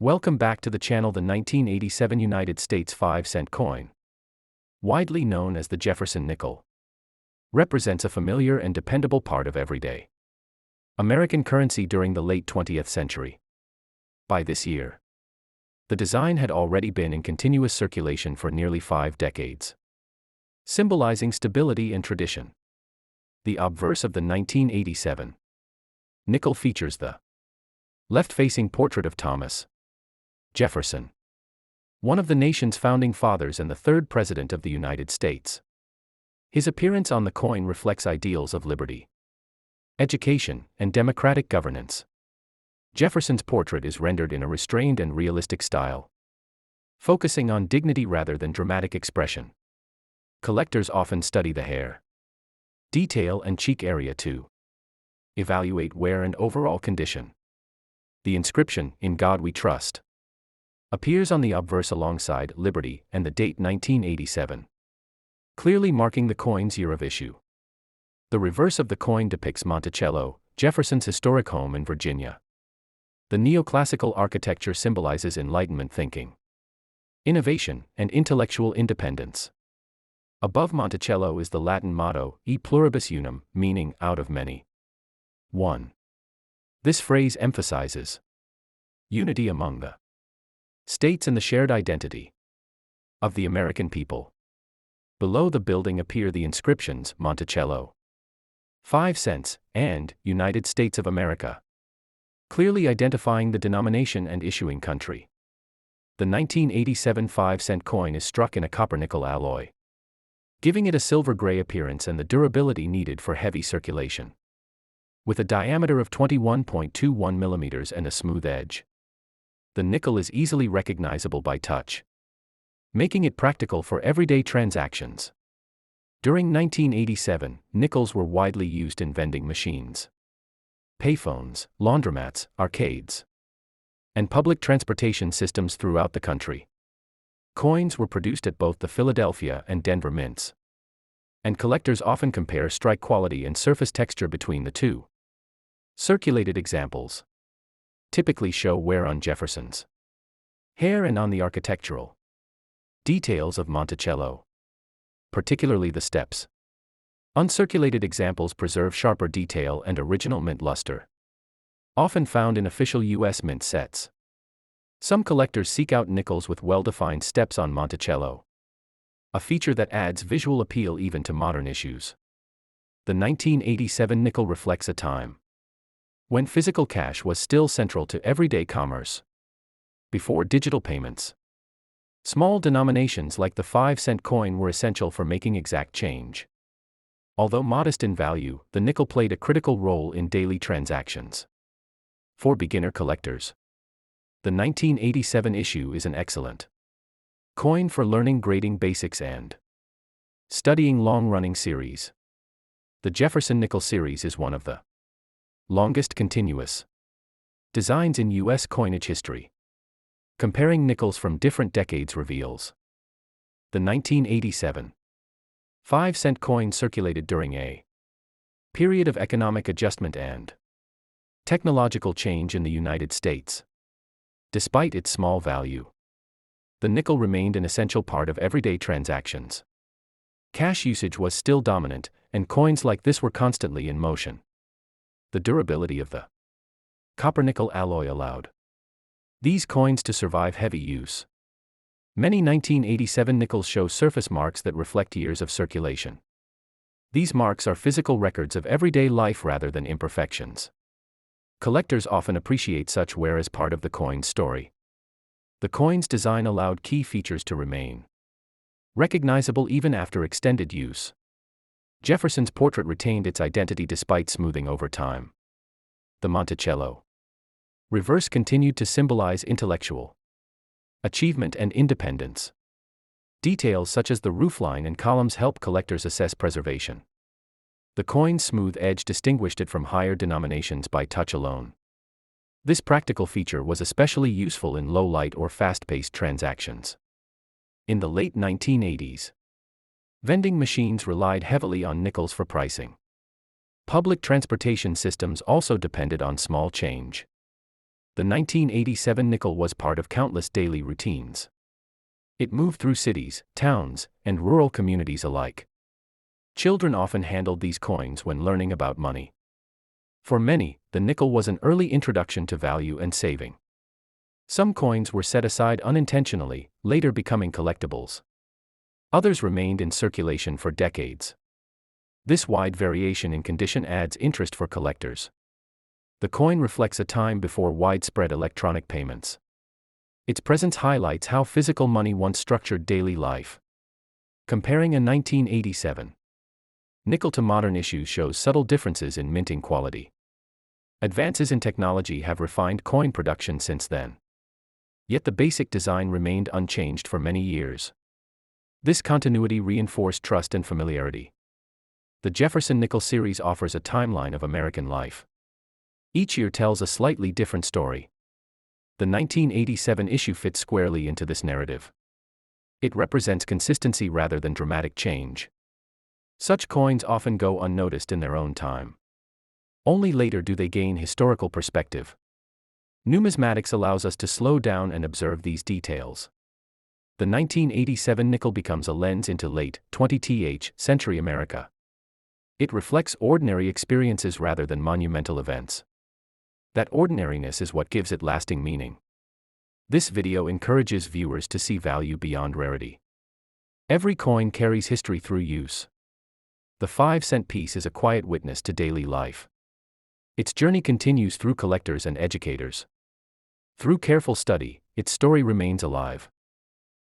Welcome back to the channel. The 1987 United States 5-cent coin, widely known as the Jefferson nickel, represents a familiar and dependable part of everyday American currency during the late 20th century. By this year, the design had already been in continuous circulation for nearly 5 decades, symbolizing stability and tradition. The obverse of the 1987 nickel features the left-facing portrait of Thomas Jefferson, one of the nation's founding fathers and the third President of the United States. His appearance on the coin reflects ideals of liberty, education, and democratic governance. Jefferson's portrait is rendered in a restrained and realistic style, focusing on dignity rather than dramatic expression. Collectors often study the hair detail and cheek area to evaluate wear and overall condition. The inscription, "In God We Trust," appears on the obverse alongside liberty and the date 1987, clearly marking the coin's year of issue. The reverse of the coin depicts Monticello, Jefferson's historic home in Virginia. The neoclassical architecture symbolizes Enlightenment thinking, innovation, and intellectual independence. Above Monticello is the Latin motto, E Pluribus Unum, meaning out of many, one. This phrase emphasizes unity among the states and the shared identity of the American people. Below the building appear the inscriptions Monticello, 5 cents, and United States of America, clearly identifying the denomination and issuing country. The 1987 5-cent coin is struck in a copper-nickel alloy, giving it a silver-gray appearance and the durability needed for heavy circulation. With a diameter of 21.21 millimeters and a smooth edge, the nickel is easily recognizable by touch, making it practical for everyday transactions. During 1987, nickels were widely used in vending machines, payphones, laundromats, arcades, and public transportation systems throughout the country. Coins were produced at both the Philadelphia and Denver mints, and collectors often compare strike quality and surface texture between the two. Circulated examples typically show wear on Jefferson's hair and on the architectural details of Monticello, particularly the steps. Uncirculated examples preserve sharper detail and original mint luster, often found in official U.S. mint sets. Some collectors seek out nickels with well-defined steps on Monticello, a feature that adds visual appeal even to modern issues. The 1987 nickel reflects a time when physical cash was still central to everyday commerce. Before digital payments, small denominations like the 5-cent coin were essential for making exact change. Although modest in value, the nickel played a critical role in daily transactions. For beginner collectors, the 1987 issue is an excellent coin for learning grading basics and studying long-running series. The Jefferson nickel series is one of the longest continuous designs in U.S. coinage history. Comparing nickels from different decades reveals the 1987 5-cent coin circulated during a period of economic adjustment and technological change in the United States. Despite its small value, the nickel remained an essential part of everyday transactions. Cash usage was still dominant, and coins like this were constantly in motion. The durability of the copper-nickel alloy allowed these coins to survive heavy use. Many 1987 nickels show surface marks that reflect years of circulation. These marks are physical records of everyday life rather than imperfections. Collectors often appreciate such wear as part of the coin's story. The coin's design allowed key features to remain recognizable even after extended use. Jefferson's portrait retained its identity despite smoothing over time. The Monticello reverse continued to symbolize intellectual achievement and independence. Details such as the roofline and columns help collectors assess preservation. The coin's smooth edge distinguished it from higher denominations by touch alone. This practical feature was especially useful in low-light or fast-paced transactions. In the late 1980s, vending machines relied heavily on nickels for pricing. Public transportation systems also depended on small change. The 1987 nickel was part of countless daily routines. It moved through cities, towns, and rural communities alike. Children often handled these coins when learning about money. For many, the nickel was an early introduction to value and saving. Some coins were set aside unintentionally, later becoming collectibles. Others remained in circulation for decades. This wide variation in condition adds interest for collectors. The coin reflects a time before widespread electronic payments. Its presence highlights how physical money once structured daily life. Comparing a 1987 nickel to modern issues shows subtle differences in minting quality. Advances in technology have refined coin production since then. Yet the basic design remained unchanged for many years. This continuity reinforced trust and familiarity. The Jefferson Nickel series offers a timeline of American life. Each year tells a slightly different story. The 1987 issue fits squarely into this narrative. It represents consistency rather than dramatic change. Such coins often go unnoticed in their own time. Only later do they gain historical perspective. Numismatics allows us to slow down and observe these details. The 1987 nickel becomes a lens into late 20th century America. It reflects ordinary experiences rather than monumental events. That ordinariness is what gives it lasting meaning. This video encourages viewers to see value beyond rarity. Every coin carries history through use. The 5-cent piece is a quiet witness to daily life. Its journey continues through collectors and educators. Through careful study, its story remains alive.